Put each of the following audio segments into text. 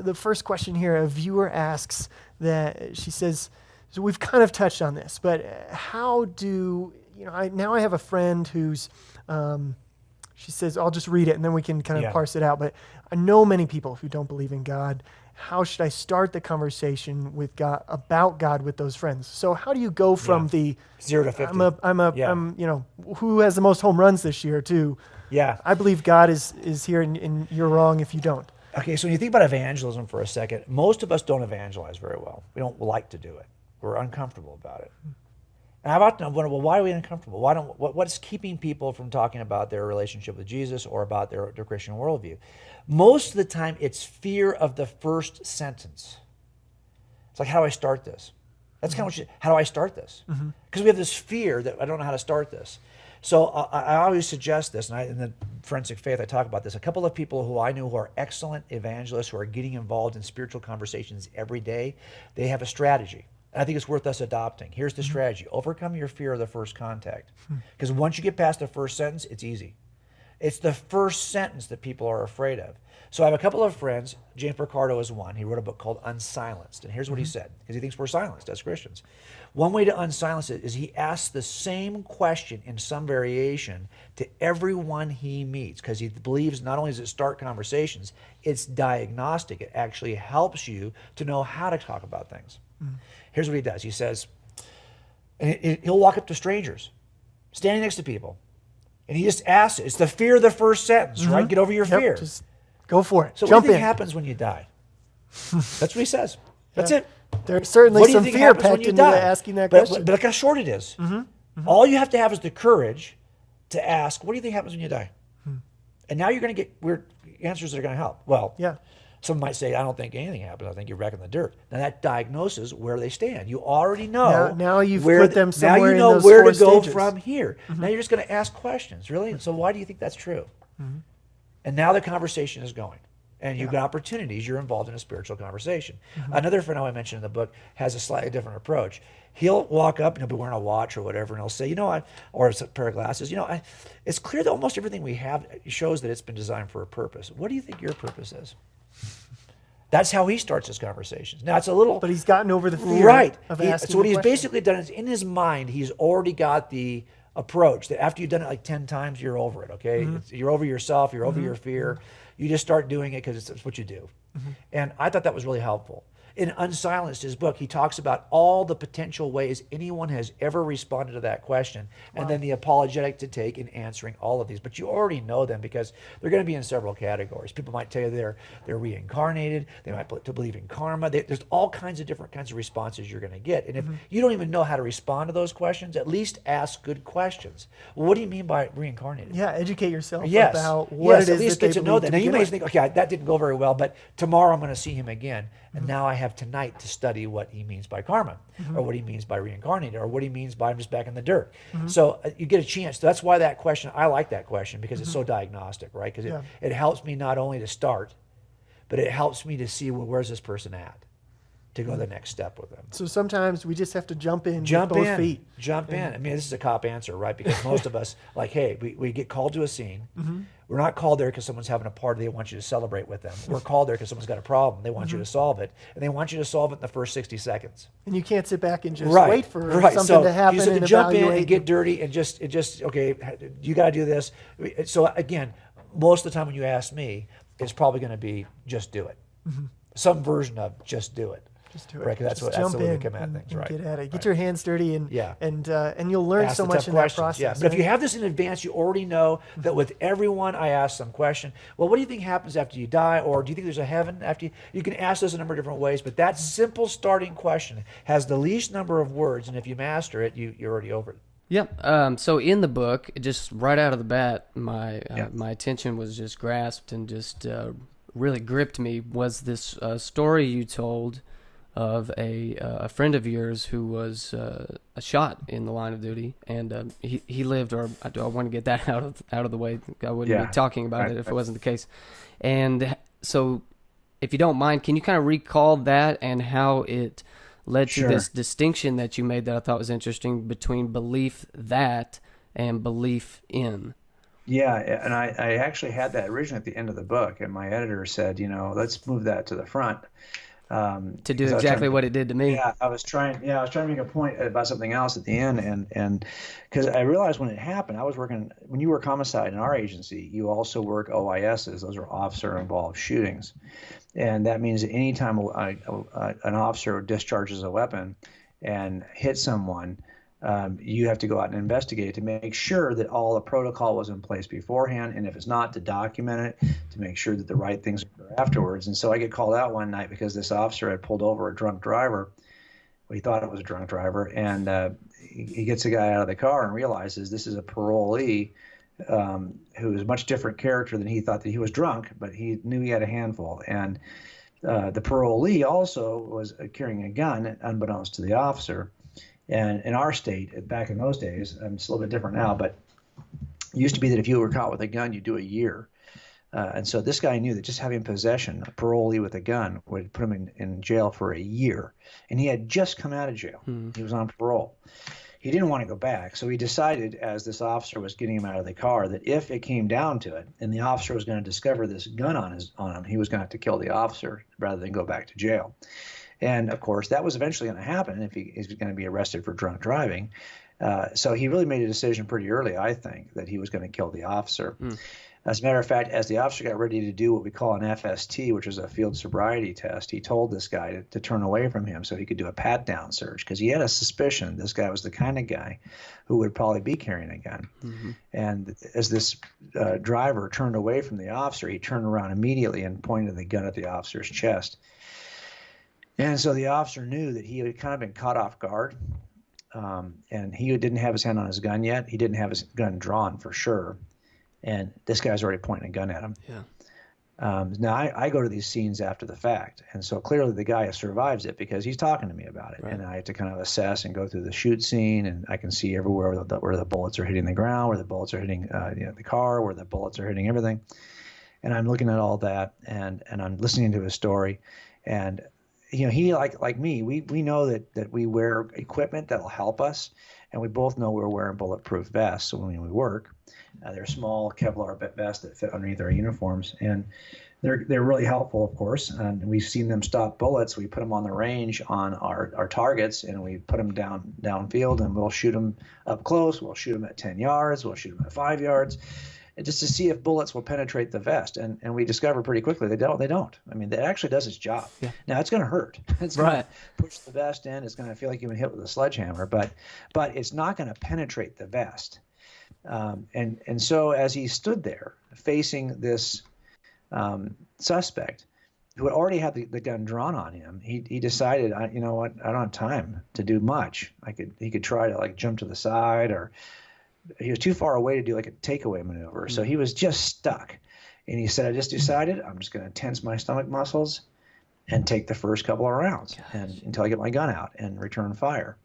the first question here, a viewer asks that she says, so we've kind of touched on this, but how do, now I have a friend who's, she says, I'll just read it and then we can kind of parse it out. But I know many people who don't believe in God. How should I start the conversation with God, about God, with those friends? So how do you go from the 0 to 50? I'm who has the most home runs this year to, I believe God is here and you're wrong if you don't. Okay, so when you think about evangelism for a second, most of us don't evangelize very well. We don't like to do it. We're uncomfortable about it. And I've often wondered, well, why are we uncomfortable? What's keeping people from talking about their relationship with Jesus or about their Christian worldview? Most of the time, it's fear of the first sentence. It's like, how do I start this? That's kind of how do I start this? Because we have this fear that I don't know how to start this. So I always suggest this, and in the Forensic Faith, I talk about this. A couple of people who I knew who are excellent evangelists, who are getting involved in spiritual conversations every day, they have a strategy. And I think it's worth us adopting. Here's the strategy. Overcome your fear of the first contact. Because once you get past the first sentence, it's easy. It's the first sentence that people are afraid of. So I have a couple of friends. James Ricardo is one. He wrote a book called Unsilenced. And here's what he said, because he thinks we're silenced as Christians. One way to unsilence it is he asks the same question in some variation to everyone he meets, because he believes not only does it start conversations, it's diagnostic. It actually helps you to know how to talk about things. Here's what he does. He says, and he'll walk up to strangers, standing next to people, and he just asks it. It's the fear of the first sentence, right? Get over your fear. Just go for it. So Jump what do you in. think happens when you die? That's what he says. That's it. There's certainly What do you some think fear happens when packed you into die? asking that But question. look how short it is. All you have to have is the courage to ask, what do you think happens when you die? And now you're going to get weird answers that are going to help. Well, some might say, I don't think anything happens. I think you're wrecking the dirt. Now that diagnoses where they stand. You already know. Now you've put them somewhere now you in know those where four to go stages. from here. Now you're just going to ask questions, really? So why do you think that's true? And now the conversation is going. And you've got opportunities. You're involved in a spiritual conversation. Another friend who I mentioned in the book has a slightly different approach. He'll walk up and he'll be wearing a watch or whatever, and he'll say, or a pair of glasses, it's clear that almost everything we have shows that it's been designed for a purpose. What do you think your purpose is? That's how he starts his conversations. Now, it's a little... But he's gotten over the fear of asking So what the he's question. basically done is, in his mind, he's already got the approach that after you've done it like 10 times, you're over it, okay? You're over yourself, you're over your fear. You just start doing it because it's what you do. And I thought that was really helpful. In Unsilenced, his book, he talks about all the potential ways anyone has ever responded to that question, and then the apologetic to take in answering all of these. But you already know them because they're going to be in several categories. People might tell you they're reincarnated. They might believe in karma. There's all kinds of different kinds of responses you're going to get. And if you don't even know how to respond to those questions, at least ask good questions. Well, what do you mean by reincarnated? Yeah, educate yourself Yes. about what it at is least that get they to know believe that. to Now you begin may with. think, okay, that didn't go very well, but tomorrow I'm going to see him again, and now I have tonight to study what he means by karma, or what he means by reincarnated, or what he means by I'm just back in the dirt. So you get a chance. That's why that question, I like that question because it's so diagnostic, right? Because it helps me not only to start, but it helps me to see, well, where's this person at, to go the next step with them. So sometimes we just have to jump in with Jump both in. feet. Jump in. I mean, this is a cop answer, right? Because most of us, like, hey, we get called to a scene. We're not called there because someone's having a party. They want you to celebrate with them. We're called there because someone's got a problem. They want you to solve it. And they want you to solve it in the first 60 seconds. And you can't sit back and just Right. wait for Right. something So to happen you just have and to jump in evaluate. and get dirty and just okay, you got to do this. So again, most of the time when you ask me, it's probably going to be just do it. Some version of just do it. Just do it. Right, 'cause that's Just the jump way we in come at and- things, and right. Get at it. Get Right. your hands dirty and Yeah. and you'll learn Ask so the much tough in that questions, process. yeah. But if you have this in advance, you already know that with everyone I ask some question, well, what do you think happens after you die? Or do you think there's a heaven after you? You can ask this a number of different ways, but that simple starting question has the least number of words, and if you master it, you're already over it. Yep. So in the book, just right out of the bat, my attention was just grasped and just really gripped me was this story you told of a friend of yours who was shot in the line of duty, and he lived. Or I want to get that out of the way. I wouldn't be talking about it if it wasn't the case. And so, if you don't mind, can you kind of recall that and how it led to this distinction that you made that I thought was interesting between belief that and belief in? Yeah, and I actually had that originally at the end of the book, and my editor said, let's move that to the front. To do Because I was trying exactly to what it did to me. I was trying to make a point about something else at the end, and because I realized when it happened, when you work homicide in our agency, you also work OISs. Those are officer involved shootings, and that means that anytime an officer discharges a weapon and hits someone, you have to go out and investigate to make sure that all the protocol was in place beforehand, and if it's not, to document it, to make sure that the right things occur afterwards. And so I get called out one night because this officer had pulled over a drunk driver. Well, he thought it was a drunk driver, and he gets the guy out of the car and realizes this is a parolee who is a much different character than he thought. That he was drunk, but he knew he had a handful. And the parolee also was carrying a gun, unbeknownst to the officer. And in our state, back in those days, it's a little bit different now, but it used to be that if you were caught with a gun, you do a year. And so this guy knew that just having possession, a parolee with a gun, would put him in jail for a year. And he had just come out of jail. He was on parole. He didn't want to go back, so he decided, as this officer was getting him out of the car, that if it came down to it and the officer was going to discover this gun on him, he was going to have to kill the officer rather than go back to jail. And of course, that was eventually going to happen if he is going to be arrested for drunk driving. So he really made a decision pretty early, I think, that he was going to kill the officer. As a matter of fact, as the officer got ready to do what we call an FST, which is a field sobriety test, he told this guy to turn away from him so he could do a pat-down search, because he had a suspicion this guy was the kind of guy who would probably be carrying a gun. And as this driver turned away from the officer, he turned around immediately and pointed the gun at the officer's chest. And so the officer knew that he had kind of been caught off guard, and he didn't have his hand on his gun yet. He didn't have his gun drawn for sure. And this guy's already pointing a gun at him. Now, I go to these scenes after the fact, and so clearly the guy survives it because he's talking to me about it. Right. And I have to kind of assess and go through the shoot scene, and I can see everywhere where the bullets are hitting the ground, where the bullets are hitting the car, where the bullets are hitting everything. And I'm looking at all that, and I'm listening to his story. And he like me, we know that we wear equipment that'll help us, and we both know we're wearing bulletproof vests when we work. They're small Kevlar vests that fit underneath our uniforms, and they're really helpful, of course. And we've seen them stop bullets. We put them on the range on our targets, and we put them downfield, and we'll shoot them up close. We'll shoot them at 10 yards. We'll shoot them at 5 yards, and just to see if bullets will penetrate the vest. And we discover pretty quickly they don't. I mean, it actually does its job. Yeah. Now, it's going to hurt. It's going to push the vest in. It's going to feel like you've been hit with a sledgehammer, but it's not going to penetrate the vest. And so as he stood there facing this suspect who had already had the gun drawn on him, he decided, you know what, I don't have time to do much. He could try to jump to the side, or he was too far away to do a takeaway maneuver. Mm-hmm. So he was just stuck. And he said, I just decided I'm just going to tense my stomach muscles and take the first couple of rounds until I get my gun out and return fire.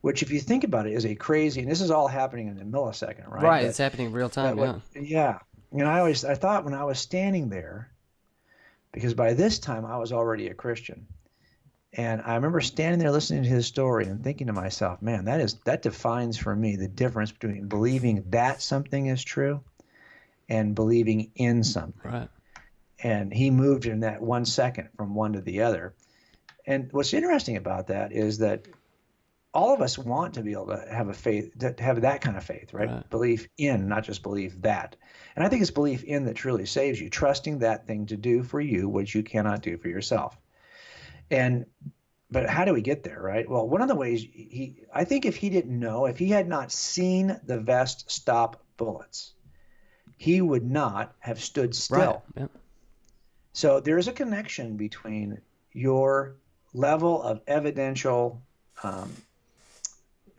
Which, if you think about it, is a crazy, and this is all happening in a millisecond, right? Right, it's happening in real time, yeah. And I thought when I was standing there, because by this time I was already a Christian, and I remember standing there listening to his story and thinking to myself, man, that defines for me the difference between believing that something is true and believing in something. Right. And he moved in that 1 second from one to the other. And what's interesting about that is that all of us want to be able to have a faith, to have that kind of faith, right? Belief in, not just believe that. And I think it's belief in that truly saves you, trusting that thing to do for you what you cannot do for yourself. But how do we get there, right? Well, one of the ways I think if he didn't know, if he had not seen the vest stop bullets, he would not have stood still. Right. Yep. So there is a connection between your level of evidential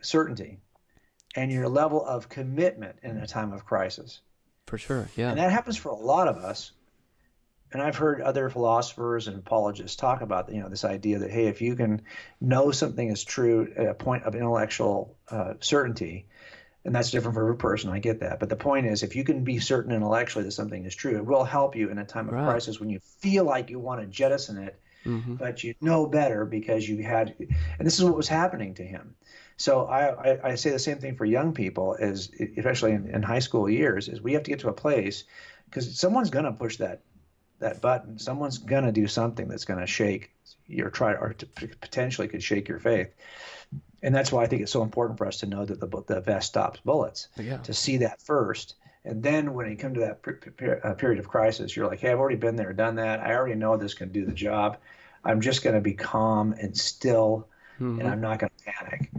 certainty and your level of commitment in a time of crisis. For sure, yeah. And that happens for a lot of us. And I've heard other philosophers and apologists talk about this idea that, hey, if you can know something is true at a point of intellectual certainty, and that's different for every person, I get that. But the point is, if you can be certain intellectually that something is true, it will help you in a time of crisis when you feel like you want to jettison it, but you know better because you had, and this is what was happening to him. So I say the same thing for young people, is especially in high school years, is we have to get to a place, because someone's going to push that button. Someone's going to do something that's going to shake your potentially could shake your faith. And that's why I think it's so important for us to know that the vest stops bullets, to see that first. And then when you come to that period of crisis, you're like, hey, I've already been there, done that. I already know this can do the job. I'm just going to be calm and still, and I'm not going to panic.